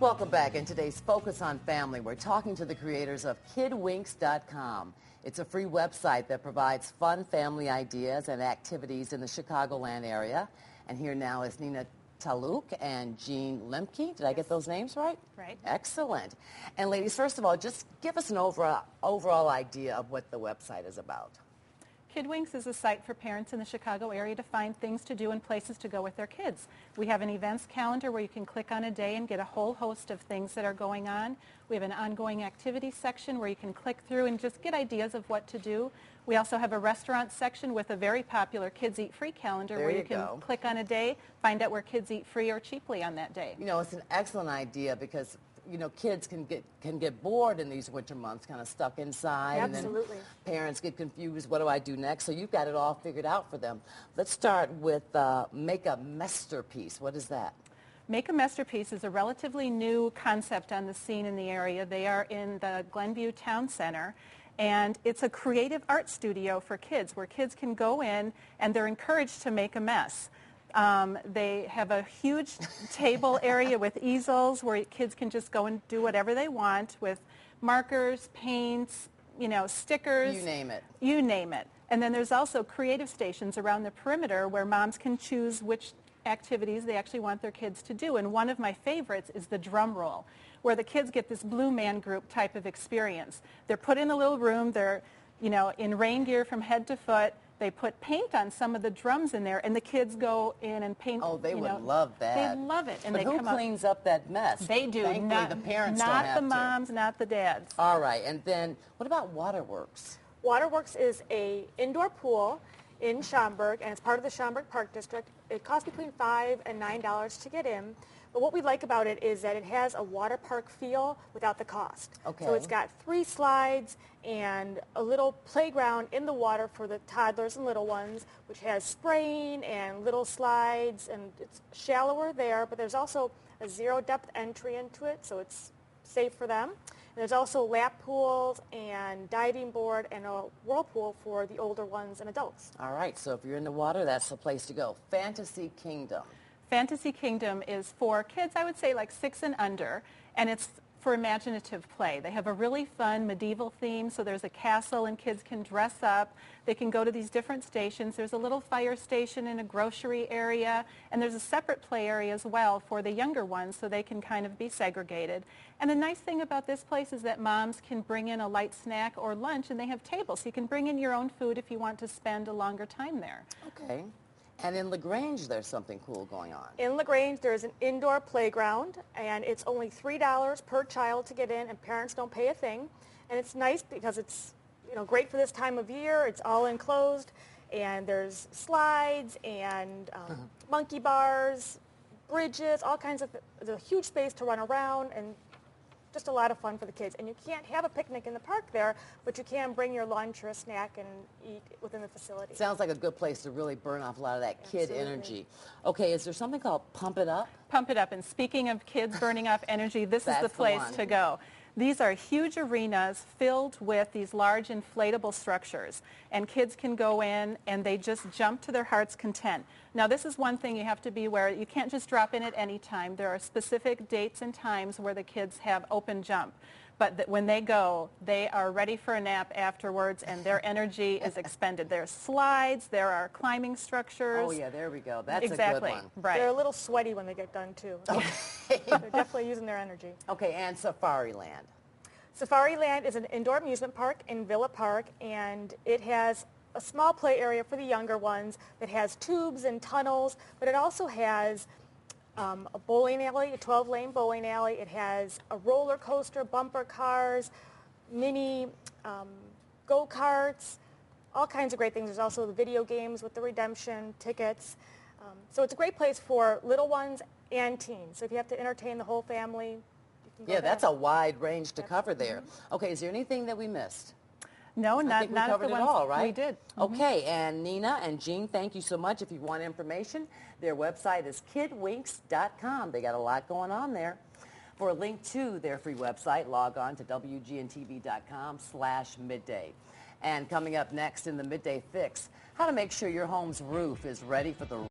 Welcome back. In today's Focus on Family, we're talking to the creators of KidWinks.com. It's a free website that provides fun family ideas and activities in the Chicagoland area. And here now is Nina Taluc and Jean Lemke. Did I get those names right? Right. Excellent. And ladies, first of all, just give us an overall idea of what the website is about. KidWinks is a site for parents in the Chicago area to find things to do and places to go with their kids. We have an events calendar where you can click on a day and get a whole host of things that are going on. We have an ongoing activities section where you can click through and just get ideas of what to do. We also have a restaurant section with a very popular Kids Eat Free calendar where you can click on a day, find out where kids eat free or cheaply on that day. You know, it's an excellent idea because kids can get bored in these winter months, kind of stuck inside. Absolutely. And then parents get confused, what do I do next? So you've got it all figured out for them. Let's start with Make-A-Messterpiece. What is that? Make-A-Messterpiece is a relatively new concept on the scene in the area. They are in the Glenview Town Center. And it's a creative art studio for kids where kids can go in and they're encouraged to make a mess. They have a huge table area with easels where kids can just go and do whatever they want with markers, paints, stickers. You name it. You name it. And then there's also creative stations around the perimeter where moms can choose which activities they actually want their kids to do. And one of my favorites is the drum roll, where the kids get this Blue Man Group type of experience. They're put in a little room. They're, in rain gear from head to foot. They put paint on some of the drums in there, and the kids go in and paint. Oh, they would love that. They love it. And but they who come cleans up that mess? They do. Thankfully, not the parents not don't have the moms, not the dads. All right, and then what about Waterworks? Waterworks is a indoor pool in Schaumburg, and it's part of the Schaumburg Park District. It costs between $5 and $9 to get in. But what we like about it is that it has a water park feel without the cost. Okay. So it's got 3 slides and a little playground in the water for the toddlers and little ones, which has spraying and little slides, and it's shallower there, but there's also a zero depth entry into it, so it's safe for them. And there's also lap pools and diving board and a whirlpool for the older ones and adults. All right, so if you're in the water, that's the place to go. Fantasy Kingdom. Fantasy Kingdom is for kids, I would say like 6 and under, and it's for imaginative play. They have a really fun medieval theme, so there's a castle and kids can dress up. They can go to these different stations. There's a little fire station in a grocery area, and there's a separate play area as well for the younger ones so they can kind of be segregated. And the nice thing about this place is that moms can bring in a light snack or lunch, and they have tables, so you can bring in your own food if you want to spend a longer time there. Okay. And in LaGrange, there's something cool going on. In LaGrange, there's an indoor playground, and it's only $3 per child to get in, and parents don't pay a thing. And it's nice because it's great for this time of year. It's all enclosed, and there's slides and monkey bars, bridges, all kinds of. There's a huge space to run around, and just a lot of fun for the kids. And you can't have a picnic in the park there, but you can bring your lunch or a snack and eat within the facility. Sounds like a good place to really burn off a lot of that kid energy. Okay, is there something called Pump It Up? Pump It Up. And speaking of kids burning off energy, this is the place to go. These are huge arenas filled with these large inflatable structures, and kids can go in and they just jump to their heart's content. Now, this is one thing you have to be aware. You can't just drop in at any time. There are specific dates and times where the kids have open jump. But when they go, they are ready for a nap afterwards, and their energy is expended. There's slides, there are climbing structures. Oh, yeah, there we go. That's exactly. a good one. Right. They're a little sweaty when they get done, too. Okay. They're definitely using their energy. Okay, and Safari Land. Safari Land is an indoor amusement park in Villa Park, and it has a small play area for the younger ones that has tubes and tunnels, but it also has a bowling alley, a 12-lane bowling alley. It has a roller coaster, bumper cars, mini go-karts, all kinds of great things. There's also the video games with the redemption tickets. So it's a great place for little ones and teens. So if you have to entertain the whole family, you can go there. That's a wide range to cover there. Okay, is there anything that we missed? No, not I think we covered it all, right? We did. Okay, and Nina and Jean, thank you so much. If you want information, their website is KidWinks.com. They got a lot going on there. For a link to their free website, log on to WGN-TV.com/midday. And coming up next in the Midday Fix, how to make sure your home's roof is ready for the